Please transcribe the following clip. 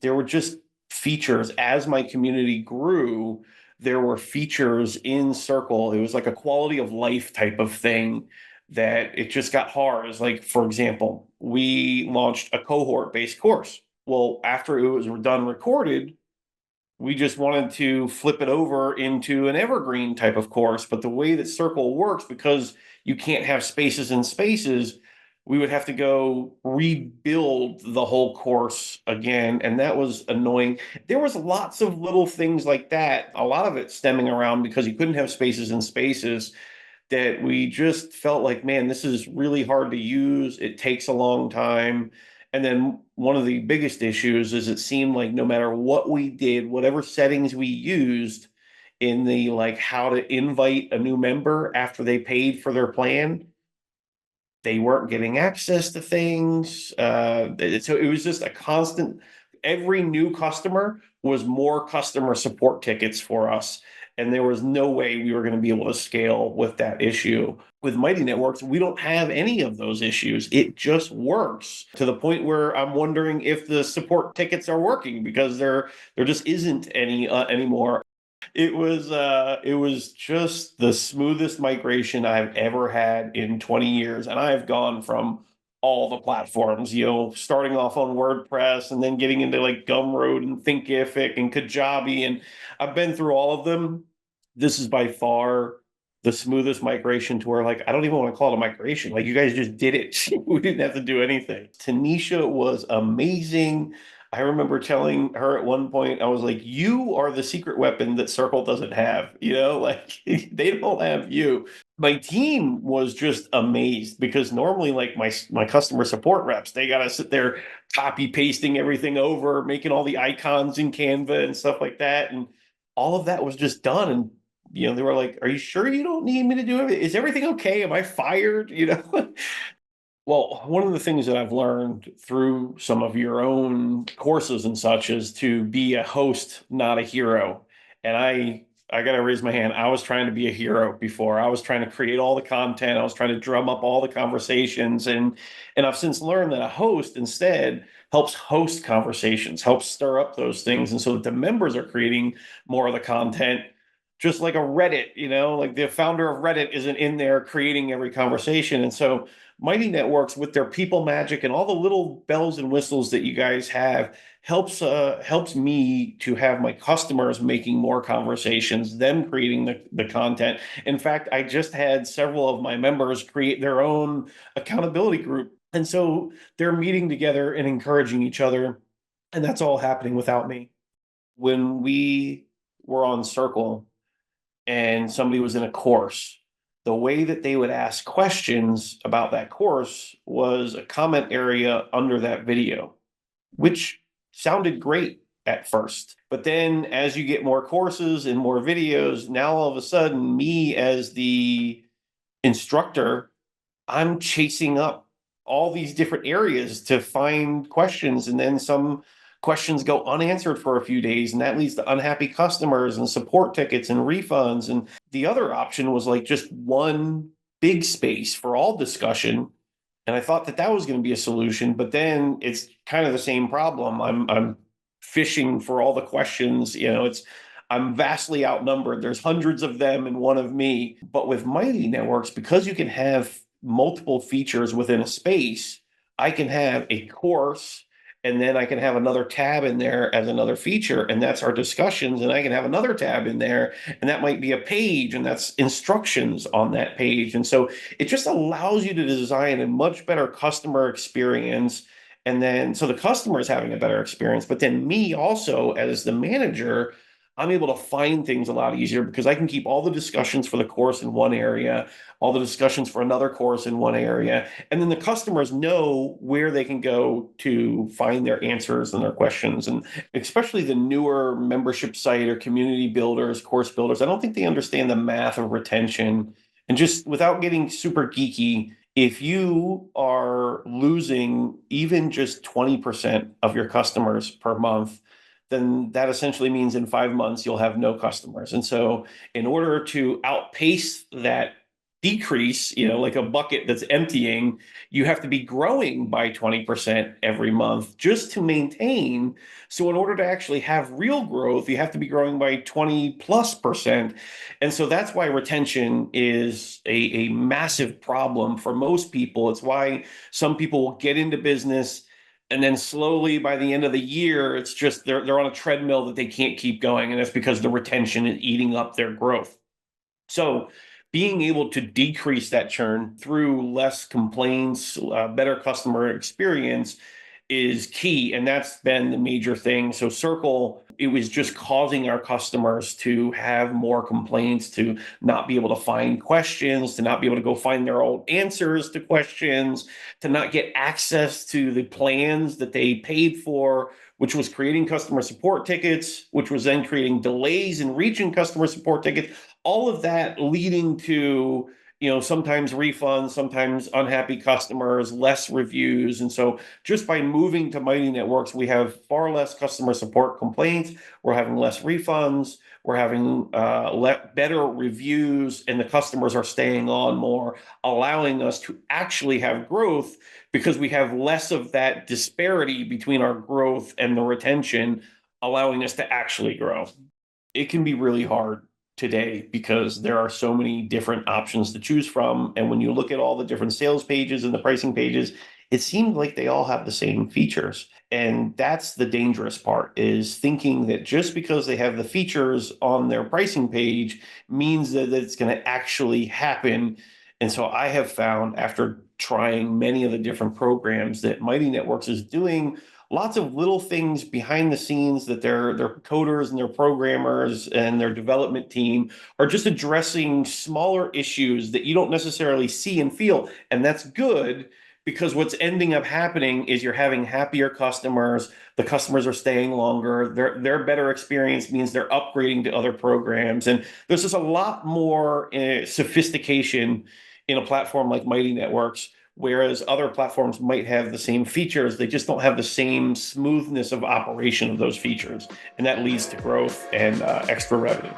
There were just features as my community grew. There were features in Circle. It was like a quality of life type of thing that it just got hard. It's like, for example, we launched a cohort based course. Well, after it was done recorded, we just wanted to flip it over into an evergreen type of course. But the way that Circle works, because you can't have spaces and spaces, we would have to go rebuild the whole course again. And that was annoying. There was lots of little things like that, a lot of it stemming around because you couldn't have spaces and spaces that we just felt like, man, this is really hard to use. It takes a long time. And then one of the biggest issues is it seemed like no matter what we did, whatever settings we used in the like how to invite a new member after they paid for their plan, they weren't getting access to things. So it was just a constant, every new customer was more customer support tickets for us. And there was no way we were going to be able to scale with that issue. With Mighty Networks, we don't have any of those issues. It just works to the point where I'm wondering if the support tickets are working because there just isn't any anymore. It was just the smoothest migration I've ever had in 20 years. And I've gone from all the platforms, starting off on WordPress and then getting into like Gumroad and Thinkific and Kajabi. And I've been through all of them. This is by far the smoothest migration to where like I don't even want to call it a migration. Like you guys just did it. We didn't have to do anything. Tanisha was amazing. I remember telling her at one point, I was like, you are the secret weapon that Circle doesn't have, like they don't have you. My team was just amazed because normally like my customer support reps, they gotta sit there copy pasting everything over, making all the icons in Canva and stuff like that. And all of that was just done. And they were like, are you sure you don't need me to do it? Is everything okay? Am I fired? Well, one of the things that I've learned through some of your own courses and such is to be a host, not a hero. And I got to raise my hand. I was trying to be a hero before. I was trying to create all the content. I was trying to drum up all the conversations and I've since learned that a host instead helps host conversations, helps stir up those things and so that the members are creating more of the content just like a Reddit, like the founder of Reddit isn't in there creating every conversation. And so Mighty Networks with their people magic and all the little bells and whistles that you guys have helps me to have my customers making more conversations, them creating the content. In fact, I just had several of my members create their own accountability group. And so they're meeting together and encouraging each other. And that's all happening without me. When we were on Circle and somebody was in a course, the way that they would ask questions about that course was a comment area under that video, which sounded great at first. But then as you get more courses and more videos, now all of a sudden, me as the instructor, I'm chasing up all these different areas to find questions. And then some questions go unanswered for a few days, and that leads to unhappy customers and support tickets and refunds. And the other option was like just one big space for all discussion. And I thought that that was going to be a solution, but then it's kind of the same problem. I'm fishing for all the questions. I'm vastly outnumbered. There's hundreds of them and one of me. But with Mighty Networks, because you can have multiple features within a space, I can have a course and then I can have another tab in there as another feature, and that's our discussions. And I can have another tab in there, and that might be a page, and that's instructions on that page. And so it just allows you to design a much better customer experience. And then so the customer is having a better experience, but then me also as the manager, I'm able to find things a lot easier because I can keep all the discussions for the course in one area, all the discussions for another course in one area. And then the customers know where they can go to find their answers and their questions. And especially the newer membership site or community builders, course builders, I don't think they understand the math of retention. And just without getting super geeky, if you are losing even just 20% of your customers per month, then that essentially means in 5 months you'll have no customers. And so, in order to outpace that decrease, like a bucket that's emptying, you have to be growing by 20% every month just to maintain. So in order to actually have real growth, you have to be growing by 20 plus percent. And so that's why retention is a massive problem for most people. It's why some people will get into business and then slowly by the end of the year, it's just they're on a treadmill that they can't keep going. And that's because the retention is eating up their growth. So being able to decrease that churn through less complaints, better customer experience is key. And that's been the major thing. So Circle, it was just causing our customers to have more complaints, to not be able to find questions, to not be able to go find their own answers to questions, to not get access to the plans that they paid for, which was creating customer support tickets, which was then creating delays in reaching customer support tickets. All of that leading to sometimes refunds, sometimes unhappy customers, less reviews. And so just by moving to Mighty Networks, we have far less customer support complaints. We're having less refunds. We're having better reviews, and the customers are staying on more, allowing us to actually have growth because we have less of that disparity between our growth and the retention, allowing us to actually grow. It can be really hard today because there are so many different options to choose from. And when you look at all the different sales pages and the pricing pages, it seems like they all have the same features. And that's the dangerous part, is thinking that just because they have the features on their pricing page means that it's going to actually happen. And so I have found, after trying many of the different programs, that Mighty Networks is doing lots of little things behind the scenes that their coders and their programmers and their development team are just addressing smaller issues that you don't necessarily see and feel. And that's good, because what's ending up happening is you're having happier customers. The customers are staying longer. Their better experience means they're upgrading to other programs. And there's just a lot more sophistication in a platform like Mighty Networks, whereas other platforms might have the same features. They just don't have the same smoothness of operation of those features. And that leads to growth and extra revenue.